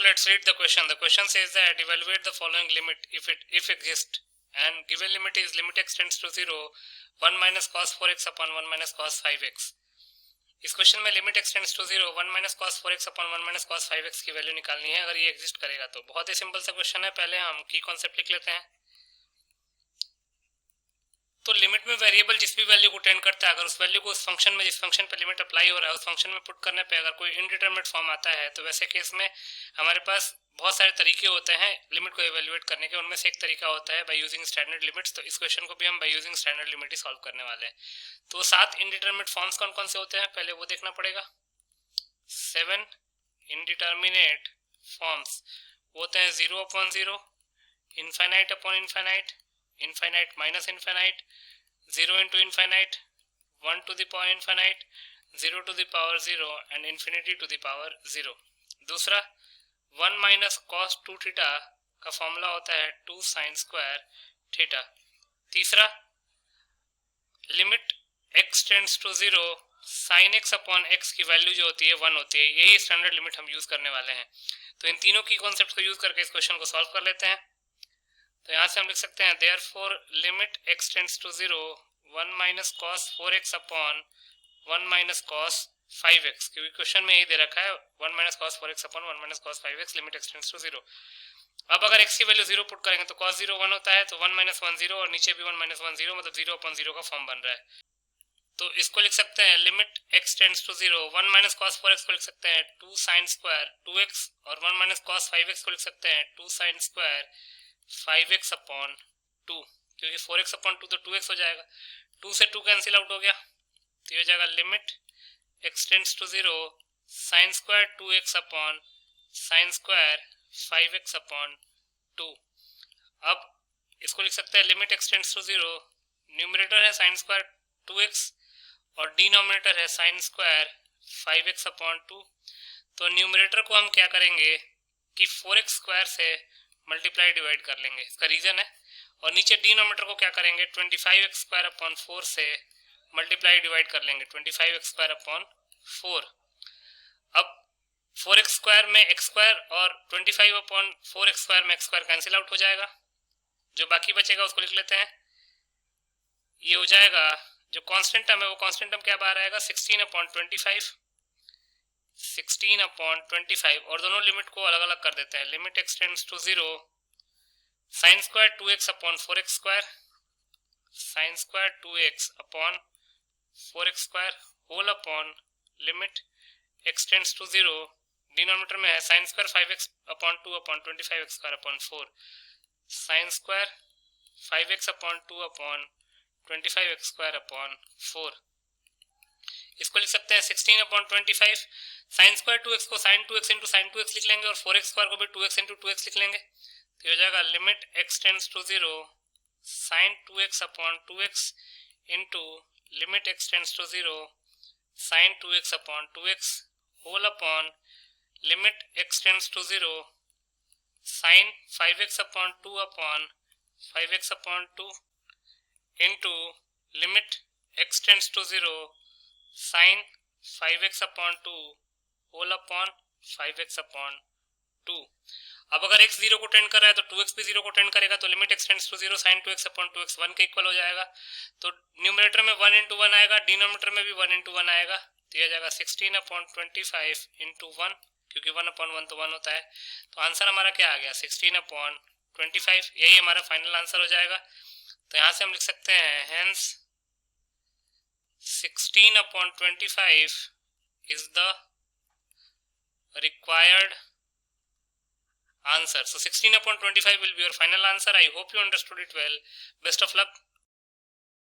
let's read the question. The question says that evaluate the following limit if exists, and given limit is limit x tends to 0, 1 minus cos 4x upon 1 minus cos 5x. इस question में limit x tends to 0, 1 minus cos 4x upon 1 minus cos 5x की value निकालनी है अगर ये exist करेगा तो। बहुत ही सिंपल सा क्वेश्चन है। पहले हम की कॉन्सेप्ट लिख लेते हैं। तो लिमिट में वेरिएबल जिस भी वैल्यू को टेंड करता है, अगर उस वैल्यू को उस फंक्शन में, जिस फंक्शन पे लिमिट अप्लाई हो रहा है, उस फंक्शन में पुट करने पे अगर कोई इनडिटरमिनेट फॉर्म आता है तो वैसे केस में हमारे पास बहुत सारे तरीके होते हैं लिमिट को इवेल्युएट करने के। उनमें से एक तरीका होता है बाय यूजिंग स्टैंडर्ड लिमिट्स। तो इस क्वेश्चन को भी हम by using standard limit he solve करने वाले हैं। तो 7 इनडिटरमिनेट फॉर्म्स कौन कौन से होते हैं पहले वो देखना पड़ेगा। 7 इनडिटरमिनेट फॉर्म्स होते हैं 0 upon 0, infinite upon infinite, infinite minus infinite, 0 into infinite, 1 to the power infinite, 0 to the power 0 and infinity to the power 0। दूसरा 1 minus cos 2 थीटा का फॉर्मूला होता है 2 sin स्क्वायर थीटा। तीसरा limit x tends to 0, sin x upon x की value जो होती है 1 होती है। यही स्टैंडर्ड लिमिट हम यूज करने वाले हैं। तो इन तीनों की कॉन्सेप्ट को यूज करके इस क्वेश्चन को सॉल्व कर लेते हैं। तो यहाँ से हम लिख सकते हैं therefore limit x tends to 0, 1 minus cos 4x upon 1 minus cos 5x, क्योंकि क्वेश्चन में यही दे रखा है 1 minus cos 4x upon 1 minus cos 5x, limit x tends to 0। अब अगर x की वैल्यू 0 पुट करेंगे तो cos 0 1 होता है, तो 1 माइनस 1 0 और नीचे भी 1 माइनस 1 0, मतलब 0 अपॉन 0 का फॉर्म बन रहा है। तो इसको लिख सकते हैं limit x tends to 0, 1 minus cos 4x को लिख सकते हैं 2 साइन स्क्वायर 2x, और 1 माइनस कॉस 5x को लिख सकते हैं 2 साइन स्क्वायर 5x अपॉन 2, क्योंकि 4x अपॉन 2 तो 2x हो जाएगा। 2 से 2 कैंसिल आउट हो गया तो ये हो जाएगा limit x tends to 0, sine square 2x upon sine square 5x upon 2। अब इसको लिख सकते हैं limit x tends to 0, numerator है साइन स्क्वायर 2x और डिनोमिनेटर है साइन स्क्वायर 5x अपॉन 2। तो न्यूमरेटर को हम क्या करेंगे कि 4x स्क्वायर से मल्टीप्लाई डिवाइड कर लेंगे, इसका रीजन है। और नीचे डिनोमिनेटर को क्या करेंगे 25x स्क्वायर अपॉन 4 से मल्टीप्लाई डिवाइड कर लेंगे 25x स्क्वायर अपॉन 4। अब 4x स्क्वायर में x स्क्वायर और 25 अपॉन 4x स्क्वायर में x स्क्वायर कैंसिल आउट हो जाएगा। जो बाकी बचेगा उसको लिख लेते हैं। ये हो जाएगा जो कांस्टेंट टर्म है वो कांस्टेंट टर्म क्या बाहर आएगा 16 अपॉन 25, 16 अपॉन 25, और दोनों लिमिट को अलग अलग कर देते हैं। Limit x tends to 0, sine square 2x upon 4x square, sine square 2x upon 4x square whole upon limit x tends to 0, denominator में है sine square 5x upon 2 upon 25x square upon 4, sine square 5x upon 2 upon 25x square upon 4। इसको लिख सकते हैं 16 upon 25, sign square 2x को sign 2x into sine 2x लिख लेंगे और 4x स्क्वायर को भी 2x इंटू 2x लिख लेंगे। तो हो जाएगा limit x tends to 0, sine 2x upon 2x into limit x tends to 0, sine 2x upon 2x whole upon limit x tends to 0, sine 5x upon 2 upon 5x upon 2 into limit x tends to 0, sine 5x upon 2 whole upon 5x upon 2। अब अगर x 0 को tend कर रहा है तो 2x भी 0 को tend करेगा, तो limit x tends to 0, sine 2x upon 2x 1 के इक्वल हो जाएगा। तो न्यूमरेटर में 1 इंटू 1 आएगा, डिनोमिनेटर में भी 1 इंटू 1 आएगा, तो यह जाएगा 16 अपॉन 25 इंटू 1, क्योंकि 1 अपॉन 1 तो 1 होता है। तो आंसर हमारा क्या आ गया 16 अपॉन 25, यही हमारा फाइनल आंसर हो जाएगा। तो यहाँ से हम लिख सकते हैं hence 16 upon 25 is the required answer. So 16 upon 25 will be your final answer. I hope you understood it well. Best of luck.